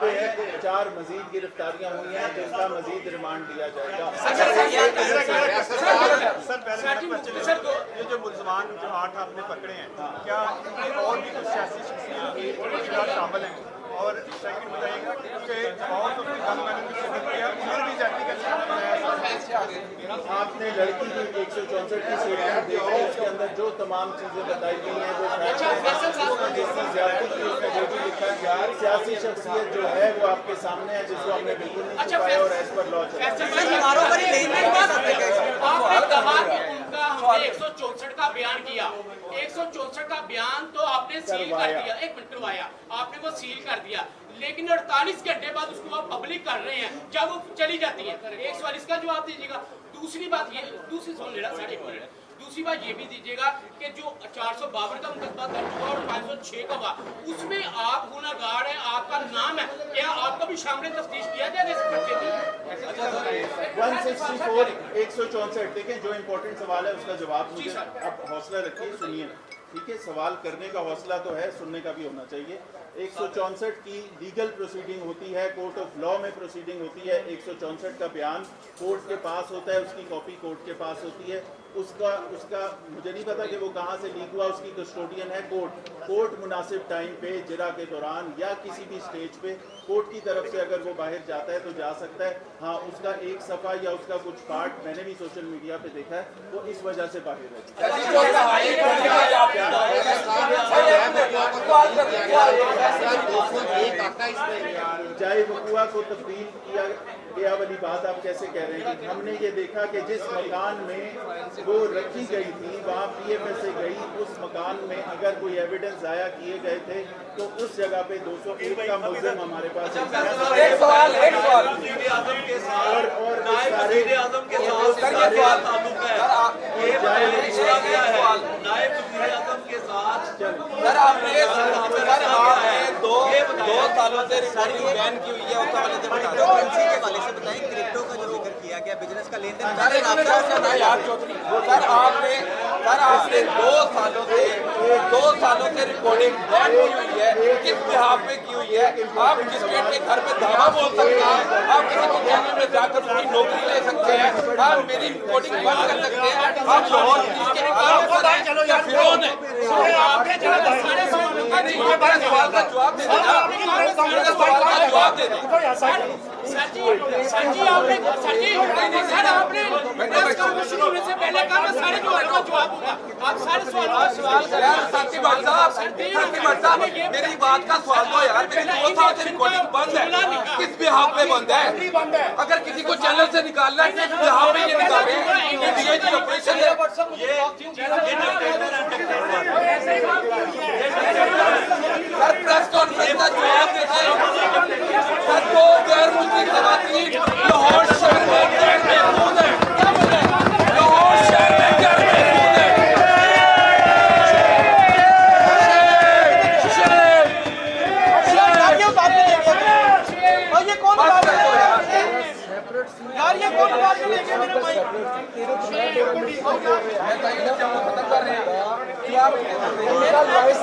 पे है, 4 मजीद गिरफ्तारियां हुई हैं जिनका मजीद रिमांड दिया जाएगा। सर ये जो मुलजमान जो 8 आपने पकड़े हैं, क्या और भी कुछ सियासी शख्सियत शामिल हैं? और सेकंड बताइएगा कि और तो मैंने शिरकत किया उम्र भी जाती है। आपने लड़की की 164 की स्टेटमेंट देखी, उसके अंदर जो तमाम चीजें बताई गई हैं, वो जिसकी ज्यादती की उसने जो भी लिखा है, सियासी शख्सियत जो है वो आपके सामने है, जिसको हमने बिल्कुल नहीं छुपाया और एज पर लॉ चला। 164 का बयान किया, 164 का बयान तो आपने सील कर दिया, 1 मिनट करवाया आपने, वो सील कर दिया, लेकिन 48 घंटे बाद उसको आप पब्लिक कर रहे हैं जब वो चली जाती है। एक सवाल इसका जवाब दीजिएगा। दूसरी बात ये, दूसरी सुन लेना साढ़े, दूसरी बात ये भी दीजिएगा कि जो 452 का मुकदमा दर्ज हुआ और 506 का हुआ, उसमें आप गुनाहगार हैं, आपका नाम है, क्या आपको भी शामिल तफ्तीश किया जाए इस बच्चे की? 164 164 देखें, जो इम्पोर्टेंट सवाल है उसका जवाब मुझे अब हौसला रखिए, सुनिए, ठीक है? सवाल करने का हौसला तो है, सुनने का भी होना चाहिए। 164 की लीगल प्रोसीडिंग होती है, कोर्ट ऑफ लॉ में प्रोसीडिंग होती है। 164 का बयान कोर्ट के पास होता है, उसकी कॉपी कोर्ट के पास होती है। उसका मुझे नहीं पता कि वो कहाँ से लीक हुआ, उसकी कस्टोडियन है कोर्ट मुनासिब टाइम पे, जिरा के दौरान या किसी भी स्टेज पे कोर्ट की तरफ से अगर वो बाहर जाता है तो जा सकता है। हाँ, उसका एक सफ़ा या उसका कुछ पार्ट मैंने भी सोशल मीडिया पे देखा है, वो इस वजह से बाहर है। जाए वकुआ को तब्दील किया गया वाली बात आप कैसे कह रहे हैं? कि हमने ये देखा कि जिस मकान में वो रखी गई थी वहाँ PFS से गई, उस मकान में अगर कोई एविडेंस ज़ाया किए गए थे तो उस जगह पे 201 का मुल्ज़िम हमारे पास है। दो सालों से रिपोर्टिंग बैन की हुई है, उसके हवाले से बताएं। क्रिप्टो का जो जिक्र किया गया, बिजनेस का लेन देन, सर आपने 2 सालों से रिपोर्टिंग बैन की हुई है, किस बिहाफ पे की हुई है? आप जिस स्टेट के घर पे दावा बोल सकते हैं, आप किसी को चैनल में जाकर उसकी नौकरी ले सकते हैं, आप मेरी रिपोर्टिंग बंद कर सकते हैं, आप लाहौर पुलिस के निकाल सकते हैं या फिरौन है? सवाल का जवाब दे देना, सवाल का जवाब दे देना। सर आपने प्रेस कॉन्फ्रेंस शुरू होने से पहले कहा मैं सारे सवालों का जवाब दूंगा, आप सारे सवाल साथी भाई साहब मेरी बात का सवाल दो यार। मेरी 2 साल से रिकॉर्डिंग बंद है, किस बिहाफ पे बंद है? अगर किसी को चैनल से निकालना है किस बिहाफ पे ये निकाले? DIG ऑपरेशन है। सर प्रेस कॉन्फ्रेंस का जवाब देते हैं। सर को गैर मुल्की खवातीन लाहौर शहर में गैर महफूज है, क्या बोल रहे हैं? लाहौर शहर में गैर महफूज है। यार ये कौन बात में लेके मेरे भाई खत्म कर रहे हैं यार ये मेरा भाई